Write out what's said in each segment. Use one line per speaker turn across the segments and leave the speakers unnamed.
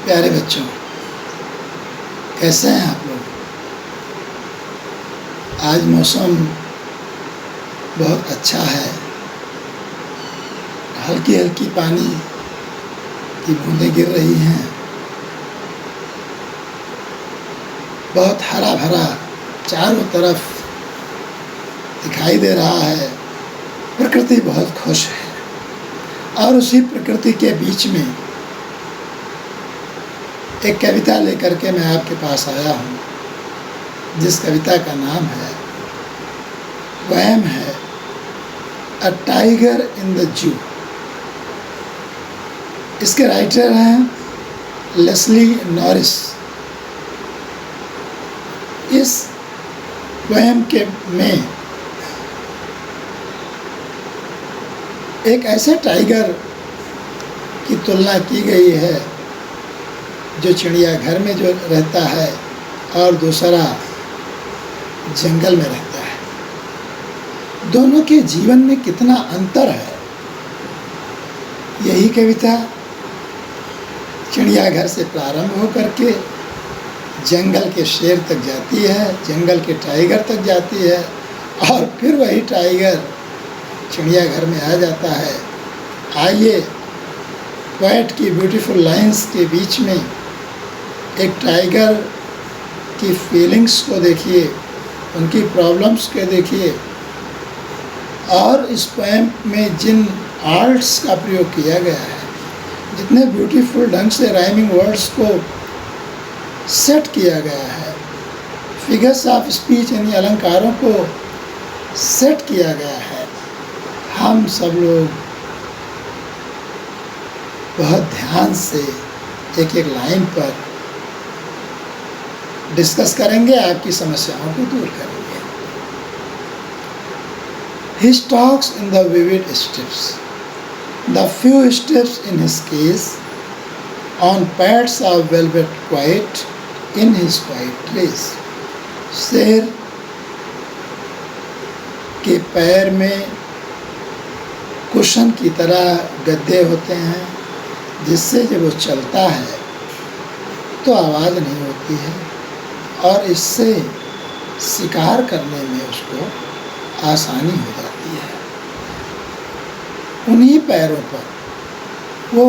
प्यारे बच्चों, कैसे हैं आप लोग? आज मौसम बहुत अच्छा है। हल्की हल्की पानी की बूंदें गिर रही हैं। बहुत हरा भरा चारों तरफ दिखाई दे रहा है। प्रकृति बहुत खुश है और उसी प्रकृति के बीच में एक कविता लेकर के मैं आपके पास आया हूँ, जिस कविता का नाम है पोएम है अ टाइगर इन द जू। इसके राइटर हैं लेस्ली नॉरिस। इस पोएम के में एक ऐसे टाइगर की तुलना की गई है जो चिड़ियाघर में जो रहता है और दूसरा जंगल में रहता है। दोनों के जीवन में कितना अंतर है, यही कविता चिड़ियाघर से प्रारंभ होकर के जंगल के शेर तक जाती है, जंगल के टाइगर तक जाती है और फिर वही टाइगर चिड़ियाघर में आ जाता है। आइए पोएट की ब्यूटीफुल लाइंस के बीच में एक टाइगर की फीलिंग्स को देखिए, उनकी प्रॉब्लम्स को देखिए और इस पोएम में जिन आर्ट्स का प्रयोग किया गया है, जितने ब्यूटीफुल ढंग से राइमिंग वर्ड्स को सेट किया गया है, फिगर्स ऑफ स्पीच यानी अलंकारों को सेट किया गया है, हम सब लोग बहुत ध्यान से एक एक लाइन पर डिस्कस करेंगे, आपकी समस्याओं को दूर करेंगे। He talks in the vivid steps, the few steps in his case, on pads of velvet quiet in his quiet place. शेर के पैर में कुशन की तरह गद्दे होते हैं, जिससे जब वो चलता है तो आवाज़ नहीं होती है और इससे शिकार करने में उसको आसानी हो जाती है। उन्हीं पैरों पर वो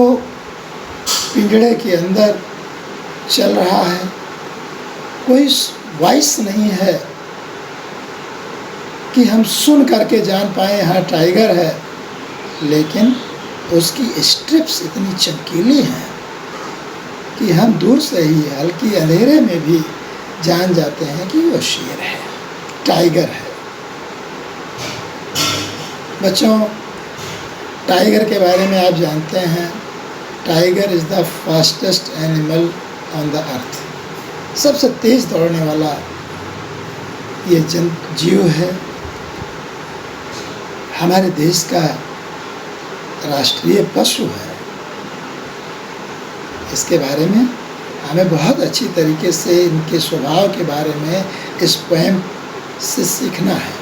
पिंजड़े के अंदर चल रहा है। कोई वॉइस नहीं है कि हम सुन करके जान पाए हाँ टाइगर है, लेकिन उसकी स्ट्रिप्स इतनी चमकीली हैं कि हम दूर से ही हल्की अंधेरे में भी जान जाते हैं कि वो शेर है, टाइगर है। बच्चों, टाइगर के बारे में आप जानते हैं, tiger is the fastest animal on the earth. सबसे तेज़ दौड़ने वाला ये जीव है। हमारे देश का राष्ट्रीय पशु है। इसके बारे में हमें बहुत अच्छी तरीके से इनके स्वभाव के बारे में इस पोएम से सीखना है।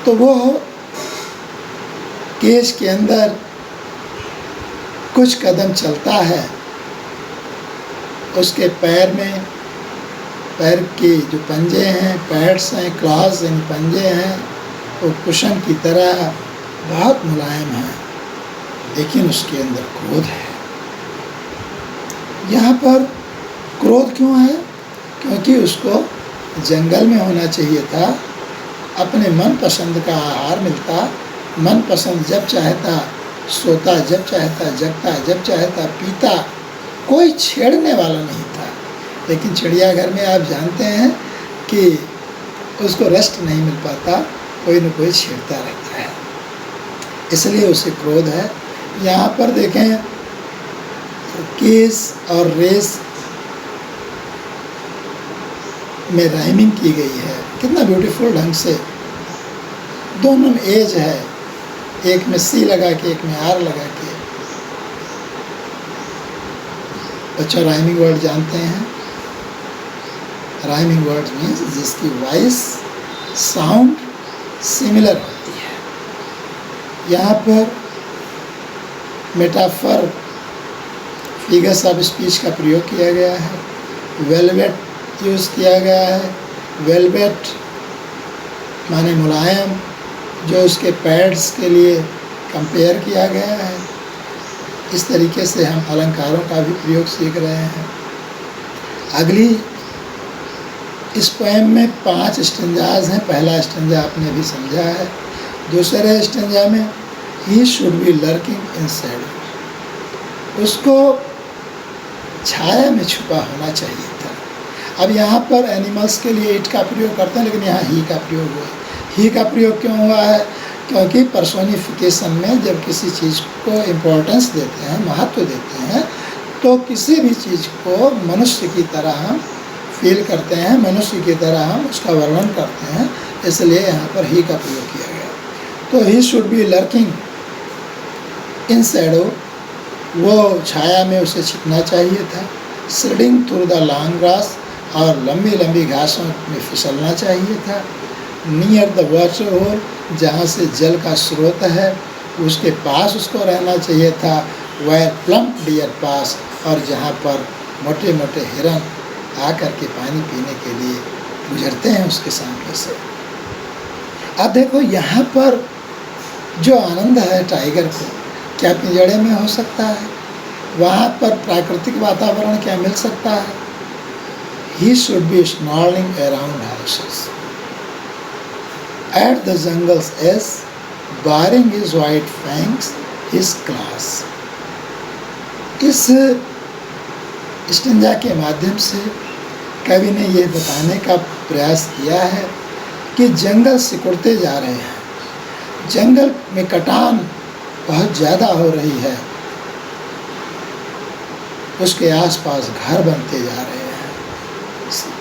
तो वो केज के अंदर कुछ कदम चलता है, उसके पैर में, पैर के जो पंजे हैं, पैड्स हैं, क्लॉज यानी पंजे हैं, वो कुशन की तरह बहुत मुलायम हैं, लेकिन उसके अंदर क्रोध है। यहाँ पर क्रोध क्यों है? क्योंकि उसको जंगल में होना चाहिए था, अपने मनपसंद का आहार मिलता, मनपसंद जब चाहता सोता, जब चाहता जगता, जब चाहता पीता, कोई छेड़ने वाला नहीं था। लेकिन चिड़ियाघर में आप जानते हैं कि उसको रेस्ट नहीं मिल पाता, कोई न कोई छेड़ता रहता है, इसलिए उसे क्रोध है। यहाँ पर देखें केस और रेस में राइमिंग की गई है, कितना ब्यूटीफुल ढंग से। दोनों में एज है, एक में सी लगा के, एक में आर लगा के। बच्चों, राइमिंग वर्ड जानते हैं? राइमिंग वर्ड मीन्स जिसकी वॉइस साउंड सिमिलर होती है। यहाँ पर मेटाफर फिगर्स ऑफ स्पीच का प्रयोग किया गया है। वेलवेट यूज़ किया गया है। वेलवेट माने मुलायम, जो उसके पैड्स के लिए कंपेयर किया गया है। इस तरीके से हम अलंकारों का भी प्रयोग सीख रहे हैं। अगली इस पोएम में 5 स्टेंजाज हैं। पहला स्टेंजा आपने भी समझा है। दूसरे स्टेंजा में he should be lurking in Shadow, उसको छाया में छुपा होना चाहिए था। अब यहाँ पर एनिमल्स के लिए इट का प्रयोग करते हैं, लेकिन यहाँ ही का प्रयोग हुआ है। ही का प्रयोग क्यों हुआ है? क्योंकि पर्सोनिफिकेशन में जब किसी चीज़ को इम्पोर्टेंस देते हैं, महत्व देते हैं, तो किसी भी चीज़ को मनुष्य की तरह हम फील करते हैं, मनुष्य की तरह हम उसका वर्णन करते हैं। इसलिए यहाँ पर ही का प्रयोग किया गया। तो he should be lurking in Shadow, वो छाया में उसे छिपना चाहिए था। स्लिडिंग थ्रू द लॉन्ग ग्रास, और लंबी लंबी घासों में फिसलना चाहिए था। नियर द वाटर होल, जहाँ से जल का स्रोत है उसके पास उसको रहना चाहिए था। वेयर प्लम्प डियर पास, और जहाँ पर मोटे मोटे हिरन आकर के पानी पीने के लिए गुजरते हैं उसके सामने से। अब देखो यहाँ पर जो आनंद है टाइगर को, क्या पिंजड़े में हो सकता है? वहाँ पर प्राकृतिक वातावरण क्या मिल सकता है? He should be snarling around houses at the jungle's edge, baring his white fangs, his claws. इस स्टेंजा के माध्यम से कवि ने यह बताने का प्रयास किया है कि जंगल सिकुड़ते जा रहे हैं, जंगल में कटान बहुत ज़्यादा हो रही है, उसके आसपास घर बनते जा रहे हैं।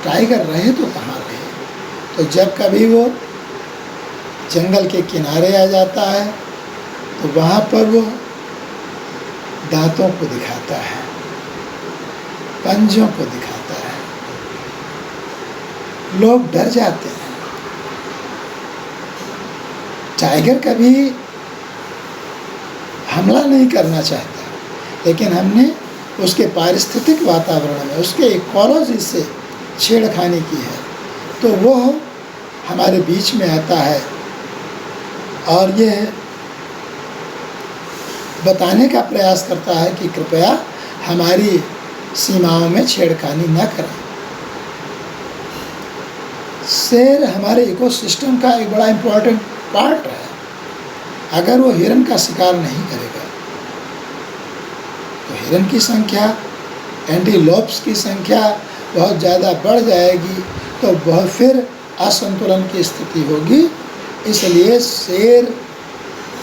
टाइगर रहे तो कहाँ रहे? तो जब कभी वो जंगल के किनारे आ जाता है तो वहाँ पर वो दांतों को दिखाता है, पंजों को दिखाता है। लोग डर जाते हैं। टाइगर कभी हमला नहीं करना चाहता, लेकिन हमने उसके पारिस्थितिक वातावरण में, उसके इकोलॉजी से छेड़खानी की है, तो वो हमारे बीच में आता है और ये बताने का प्रयास करता है कि कृपया हमारी सीमाओं में छेड़खानी न करें। शेर हमारे इकोसिस्टम का एक बड़ा इम्पोर्टेंट पार्ट है। अगर वो हिरन का शिकार नहीं करेगा तो हिरन की संख्या, एंटीलोप्स की संख्या बहुत ज़्यादा बढ़ जाएगी, तो बहुत फिर असंतुलन की स्थिति होगी। इसलिए शेर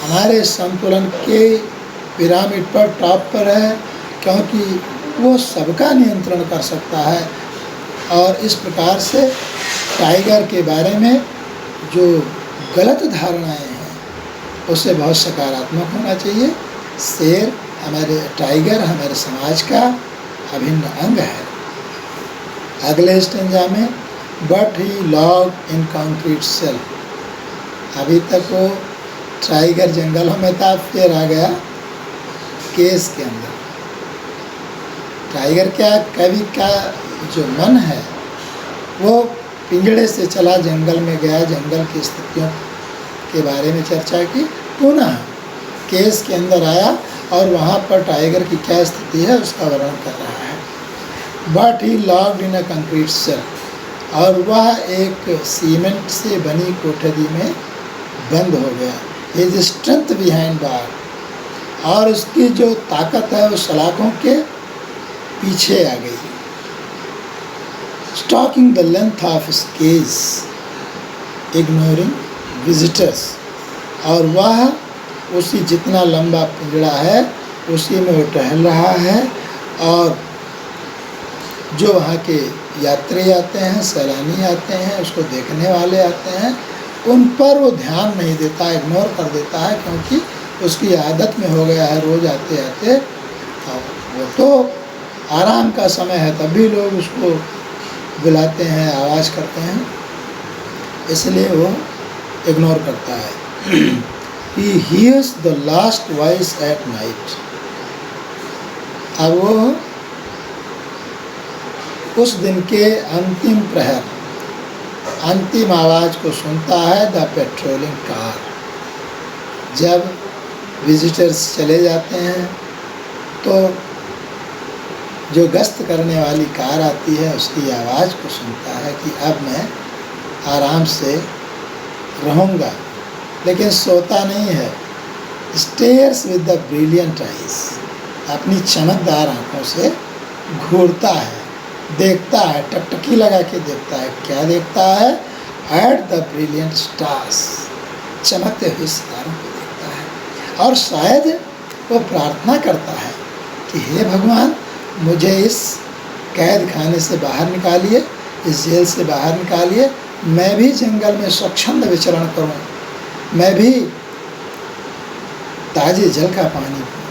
हमारे संतुलन के पिरामिड पर टॉप पर है, क्योंकि वो सबका नियंत्रण कर सकता है। और इस प्रकार से टाइगर के बारे में जो गलत धारणाएं हैं उससे बहुत सकारात्मक होना चाहिए। शेर टाइगर हमारे समाज का अभिन्न अंग है। अगले स्टेंजा में but he locked in concrete cell, अभी तक वो टाइगर जंगलों में था, फिर आ गया केस के अंदर। टाइगर क्या, कवि का जो मन है वो पिंजड़े से चला, जंगल में गया, जंगल की स्थितियों के बारे में चर्चा की, पुनः केस के अंदर आया और वहाँ पर टाइगर की क्या स्थिति है उसका वर्णन कर रहा है। But he locked in a concrete cell, और वह एक सीमेंट से बनी कोठरी में बंद हो गया। हिज स्ट्रेंथ बिहाइंड बार, और उसकी जो ताकत है उस सलाखों के पीछे आ गई। Stalking the length of his cage, ignoring visitors, और वह उसी जितना लंबा पिंजड़ा है उसी में वो टहल रहा है, और जो वहाँ के यात्री आते हैं, सैलानी आते हैं, उसको देखने वाले आते हैं, उन पर वो ध्यान नहीं देता, इग्नोर कर देता है, क्योंकि उसकी आदत में हो गया है रोज़ आते आते। वो तो आराम का समय है तब भी लोग उसको बुलाते हैं, आवाज़ करते हैं, इसलिए वो इग्नोर करता है। He hears the last voice at night, अब वो उस दिन के अंतिम प्रहर, अंतिम आवाज़ को सुनता है द पेट्रोलिंग कार। जब विजिटर्स चले जाते हैं तो जो गश्त करने वाली कार आती है उसकी आवाज़ को सुनता है कि अब मैं आराम से रहूँगा, लेकिन सोता नहीं है। Stairs with the brilliant eyes, अपनी चमकदार आँखों से घूरता है, देखता है, टकटकी लगा के देखता है। क्या देखता है? एट द ब्रिलियंट स्टार्स, चमकते हुए सितारों को देखता है। और शायद वो प्रार्थना करता है कि हे भगवान, मुझे इस कैद खाने से बाहर निकालिए, इस जेल से बाहर निकालिए, मैं भी जंगल में स्वच्छंद विचरण करूं, मैं भी ताजे जल का पानी पीऊं,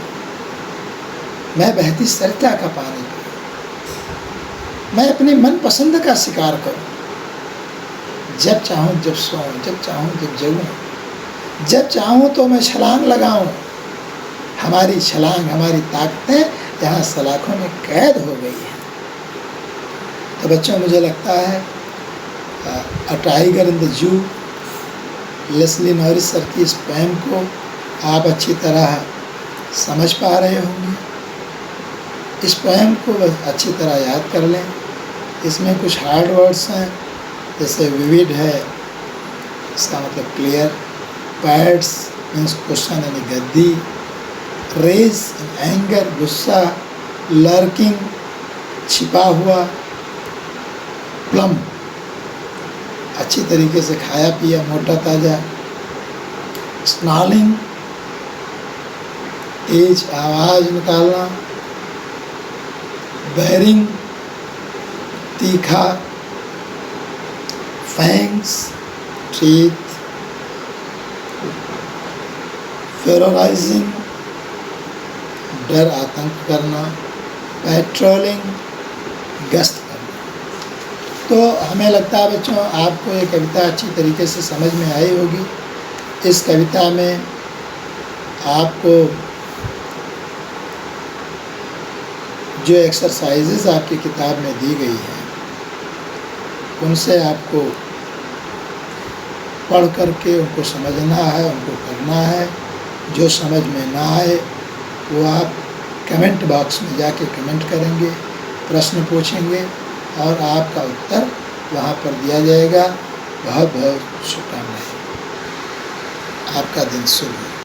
मैं बहती सरिता का पानी पीऊं, मैं अपनी मनपसंद का शिकार करूं, जब चाहूं जब सोऊं, जब चाहूं जब जगूं, जब चाहूं तो मैं छलांग लगाऊं। हमारी छलांग, हमारी ताकतें यहाँ सलाखों में कैद हो गई है। तो बच्चों, मुझे लगता है a tiger in the zoo, Leslie Norris sir की इस पोएम को आप अच्छी तरह समझ पा रहे होंगे। इस पोएम को अच्छी तरह याद कर लें। इसमें कुछ हार्ड वर्ड्स हैं, जैसे विविड है, इसका मतलब क्लियर, पैड्स मीन्स क्वेश्चन यानी गद्दी, रेज एंगर गुस्सा, लर्किंग छिपा हुआ, प्लम अच्छी तरीके से खाया पिया मोटा ताज़ा, स्नालिंग तेज आवाज़ निकालना, बैरिंग तीखा, फैंग्स टीथ, फेरोराइजिंग डर आतंक करना, पेट्रोलिंग गश्त करना। तो हमें लगता है बच्चों आपको ये कविता अच्छी तरीके से समझ में आई होगी। इस कविता में आपको जो एक्सरसाइजेज आपकी किताब में दी गई हैं उनसे आपको पढ़ करके उनको समझना है, उनको करना है। जो समझ में ना आए वो आप कमेंट बॉक्स में जाके कमेंट करेंगे, प्रश्न पूछेंगे और आपका उत्तर वहाँ पर दिया जाएगा। बहुत बहुत शुभकामनाएं। आपका दिन शुभ हो।